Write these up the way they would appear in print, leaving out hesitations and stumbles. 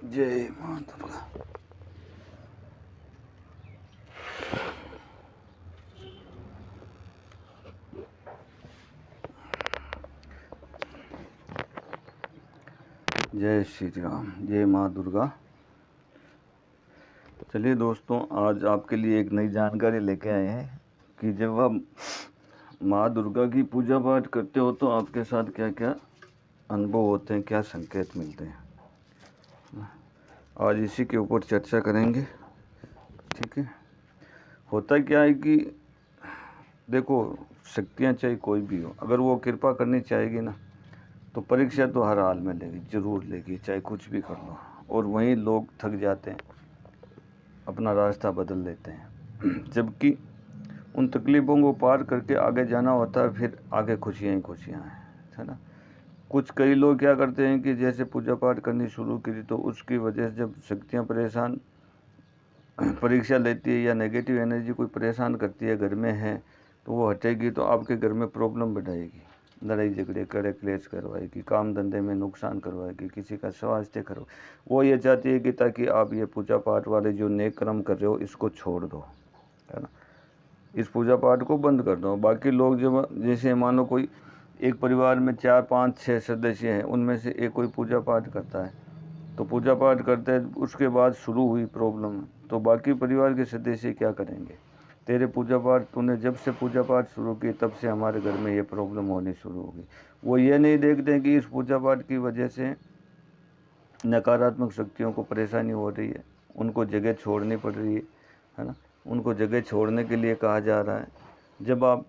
जय मां दुर्गा। जय श्री राम। जय मां दुर्गा। चलिए दोस्तों, आज आपके लिए एक नई जानकारी लेके आए हैं कि जब आप माँ दुर्गा की पूजा पाठ करते हो तो आपके साथ क्या क्या अनुभव होते हैं, क्या संकेत मिलते हैं। आज इसी के ऊपर चर्चा करेंगे। ठीक है। होता क्या है कि देखो, शक्तियाँ चाहे कोई भी हो, अगर वो कृपा करनी चाहेगी ना तो परीक्षा तो हर हाल में लेगी, ज़रूर लेगी, चाहे कुछ भी कर लो। और वहीं लोग थक जाते हैं, अपना रास्ता बदल लेते हैं जबकि उन तकलीफ़ों को पार करके आगे जाना होता है, फिर आगे खुशियाँ ही खुशियाँ हैं, है ना। कुछ कई लोग क्या करते हैं कि जैसे पूजा पाठ करनी शुरू की तो उसकी वजह से जब शक्तियाँ परेशान परीक्षा लेती है या नेगेटिव एनर्जी कोई परेशान करती है, घर में है तो वो हटेगी तो आपके घर में प्रॉब्लम बढ़ाएगी, लड़ाई झगड़े करे, क्लेश करवाएगी, काम धंधे में नुकसान करवाएगी, किसी का स्वास्थ्य करवा। वो ये चाहती है कि ताकि आप ये पूजा पाठ वाले जो नेक कर्म कर रहे हो इसको छोड़ दो, है ना, इस पूजा पाठ को बंद कर दो। बाकी लोग जब जैसे मानो कोई एक परिवार में 4 5 6 सदस्य हैं, उनमें से एक कोई पूजा पाठ करता है तो पूजा पाठ करते हैं, उसके बाद शुरू हुई प्रॉब्लम तो बाकी परिवार के सदस्य क्या करेंगे, तेरे पूजा पाठ तूने जब से पूजा पाठ शुरू की तब से हमारे घर में ये प्रॉब्लम होनी शुरू हो गई। वो ये नहीं देखते कि इस पूजा पाठ की वजह से नकारात्मक शक्तियों को परेशानी हो रही है, उनको जगह छोड़नी पड़ रही है ना। उनको जगह छोड़ने के लिए कहा जा रहा है। जब आप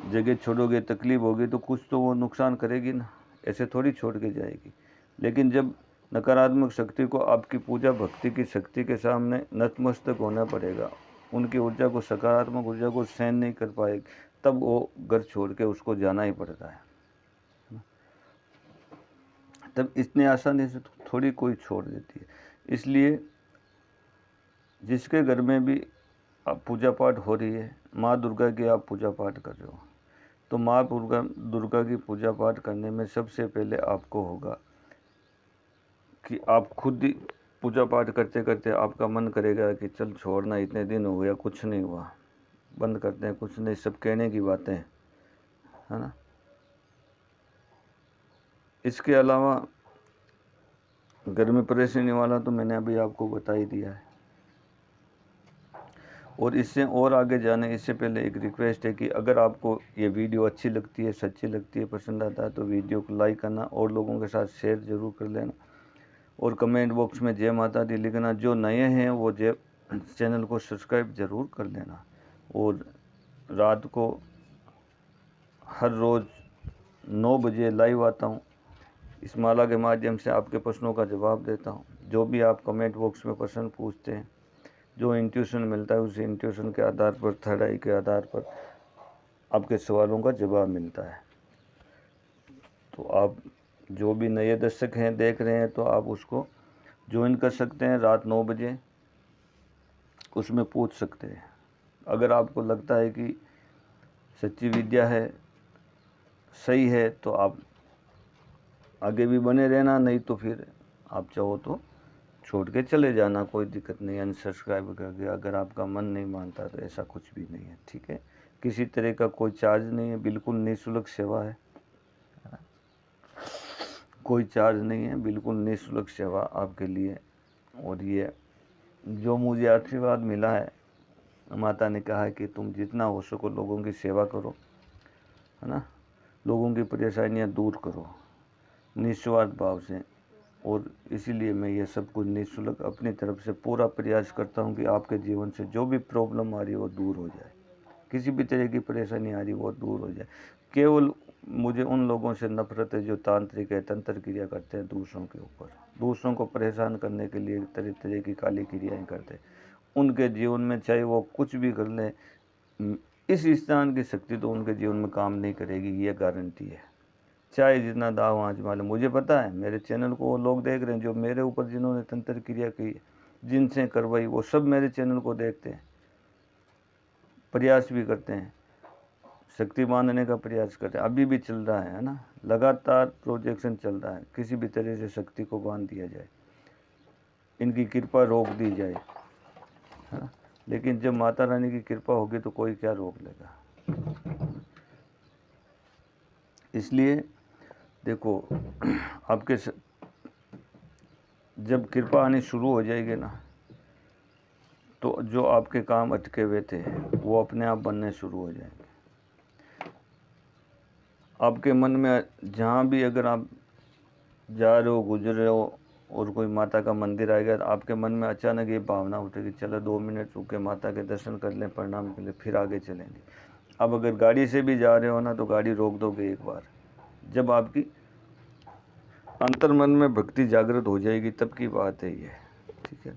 जगह छोड़ोगे, तकलीफ़ होगी तो कुछ तो वो नुकसान करेगी ना, ऐसे थोड़ी छोड़ के जाएगी। लेकिन जब नकारात्मक शक्ति को आपकी पूजा भक्ति की शक्ति के सामने नतमस्तक होना पड़ेगा, उनकी ऊर्जा को, सकारात्मक ऊर्जा को सहन नहीं कर पाएगी, तब वो घर छोड़ के उसको जाना ही पड़ता है। तब इतने आसानी से थोड़ी कोई छोड़ देती है। इसलिए जिसके घर में भी आप पूजा पाठ हो रही है, माँ दुर्गा की आप पूजा पाठ कर रहे हो, तो माँ दुर्गा की पूजा पाठ करने में सबसे पहले आपको होगा कि आप खुद ही पूजा पाठ करते करते आपका मन करेगा कि चल छोड़ना, इतने दिन हो गया कुछ नहीं हुआ, बंद करते हैं, कुछ नहीं, सब कहने की बातें, है ना। इसके अलावा घर में परेशानी वाला तो मैंने अभी आपको बता ही दिया है। और इससे और आगे जाने इससे पहले एक रिक्वेस्ट है कि अगर आपको ये वीडियो अच्छी लगती है, सच्ची लगती है, पसंद आता है तो वीडियो को लाइक करना और लोगों के साथ शेयर ज़रूर कर लेना और कमेंट बॉक्स में जय माता दी लिखना। जो नए हैं वो जय चैनल को सब्सक्राइब ज़रूर कर लेना। और रात को हर रोज़ 9 बजे लाइव आता हूँ, इस माला के माध्यम से आपके प्रश्नों का जवाब देता हूँ। जो भी आप कमेंट बॉक्स में प्रश्न पूछते हैं, जो इंट्यूशन मिलता है उस इंट्यूशन के आधार पर, थर्ड आई के आधार पर आपके सवालों का जवाब मिलता है। तो आप जो भी नए दर्शक हैं, देख रहे हैं, तो आप उसको ज्वाइन कर सकते हैं रात 9 बजे, उसमें पूछ सकते हैं। अगर आपको लगता है कि सच्ची विद्या है, सही है, तो आप आगे भी बने रहना, नहीं तो फिर आप चाहो तो छोड़ के चले जाना, कोई दिक्कत नहीं। अनसब्सक्राइब करके अगर आपका मन नहीं मानता तो ऐसा कुछ भी नहीं है, ठीक है। किसी तरह का कोई चार्ज नहीं है, बिल्कुल निःशुल्क सेवा है, कोई चार्ज नहीं है, बिल्कुल निःशुल्क सेवा आपके लिए। और ये जो मुझे आशीर्वाद मिला है, माता ने कहा है कि तुम जितना हो सको लोगों की सेवा करो, है ना, लोगों की परेशानियां दूर करो निस्वार्थ भाव से। और इसीलिए मैं ये सब कुछ निःशुल्क अपनी तरफ से पूरा प्रयास करता हूँ कि आपके जीवन से जो भी प्रॉब्लम आ रही है वो दूर हो जाए, किसी भी तरह की परेशानी आ रही वो दूर हो जाए। केवल मुझे उन लोगों से नफरत है जो तांत्रिक है, तंत्र क्रिया करते हैं दूसरों के ऊपर, दूसरों को परेशान करने के लिए तरह तरह की काली क्रियाएँ करते हैं। उनके जीवन में चाहे वो कुछ भी कर लें, इस स्थान की शक्ति तो उनके जीवन में काम नहीं करेगी, ये गारंटी है। चाहे जितना दाव आजमा ले, मुझे पता है, मेरे चैनल को वो लोग देख रहे हैं जो मेरे ऊपर जिन्होंने तंत्र क्रिया की, जिनसे करवाई, वो सब मेरे चैनल को देखते हैं, प्रयास भी करते हैं, शक्ति मानने का प्रयास करते हैं। अभी भी चल रहा है ना, लगातार प्रोजेक्शन चल रहा है, किसी भी तरह से शक्ति को बांध दिया जाए। इनकी कृपा रोक दी जाए, है ना। लेकिन जब माता रानी की कृपा होगी तो कोई क्या रोक लेगा। इसलिए देखो आपके जब कृपा आनी शुरू हो जाएगी ना, तो जो आपके काम अटके हुए थे वो अपने आप बनने शुरू हो जाएंगे। आपके मन में जहाँ भी अगर आप जा रहे हो, गुजर रहे हो और कोई माता का मंदिर आएगा तो आपके मन में अचानक ये भावना उठेगी, चलो 2 मिनट रुक के माता के दर्शन कर लें, प्रणाम कर लें, फिर आगे चलेंगे। अब अगर गाड़ी से भी जा रहे हो ना तो गाड़ी रोक दोगे एक बार। जब आपकी अंतर मन में भक्ति जागृत हो जाएगी तब की बात है ये, ठीक है।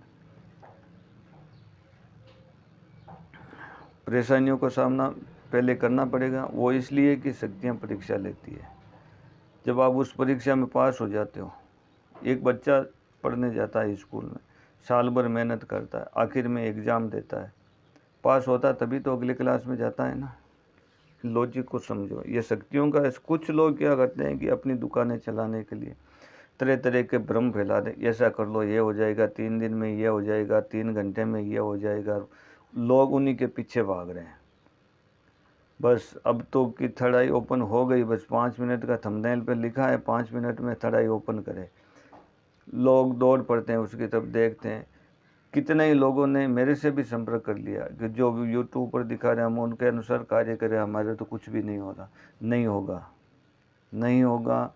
परेशानियों का सामना पहले करना पड़ेगा, वो इसलिए कि शक्तियाँ परीक्षा लेती है। जब आप उस परीक्षा में पास हो जाते हो, एक बच्चा पढ़ने जाता है स्कूल में, साल भर मेहनत करता है, आखिर में एग्ज़ाम देता है, पास होता है तभी तो अगले क्लास में जाता है ना। लॉजिक को समझो। ये शक्तियों का कुछ लोग क्या करते हैं कि अपनी दुकानें चलाने के लिए तरह तरह के भ्रम फैला दें, ऐसा कर लो ये हो जाएगा, 3 दिन में ये हो जाएगा, 3 घंटे में ये हो जाएगा। लोग उन्हीं के पीछे भाग रहे हैं। बस अब तो कि थर्ड आई ओपन हो गई, बस 5 मिनट का थंबनेल पे लिखा है 5 मिनट में थर्ड आई ओपन करे, लोग दौड़ पड़ते हैं उसकी तरफ, देखते हैं। कितने ही लोगों ने मेरे से भी संपर्क कर लिया कि जो यूट्यूब पर दिखा रहे हैं हम उनके अनुसार कार्य करें, हमारे तो कुछ भी नहीं हो रहा। नहीं होगा, नहीं होगा।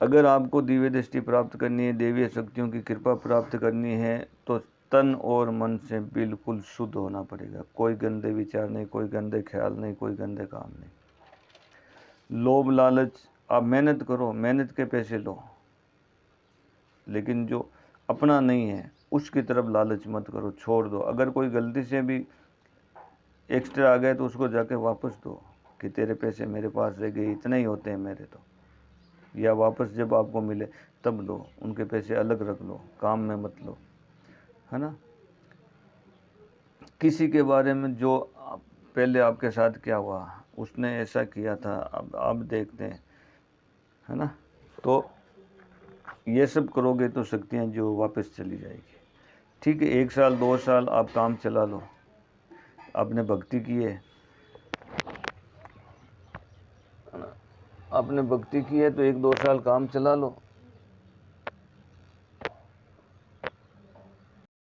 अगर आपको दिव्य दृष्टि प्राप्त करनी है, देवीय शक्तियों की कृपा प्राप्त करनी है, तो तन और मन से बिल्कुल शुद्ध होना पड़ेगा। कोई गंदे विचार नहीं, कोई गंदे ख्याल नहीं, कोई गंदे काम नहीं। लोभ लालच, आप मेहनत करो, मेहनत के पैसे लो, लेकिन जो अपना नहीं है उसकी तरफ लालच मत करो, छोड़ दो। अगर कोई गलती से भी एक्स्ट्रा आ गए तो उसको जाके वापस दो कि तेरे पैसे मेरे पास रह गए, इतने ही होते हैं मेरे तो, या वापस जब आपको मिले तब लो, उनके पैसे अलग रख लो, काम में मत लो, है ना। किसी के बारे में जो पहले आपके साथ क्या हुआ, उसने ऐसा किया था, अब आप देखते हैं, है ना। तो ये सब करोगे तो शक्तियाँ जो वापस चली जाएगी। ठीक है, 1 साल 2 साल आप काम चला लो, आपने भक्ति की है, आपने भक्ति की है तो 1-2 साल काम चला लो,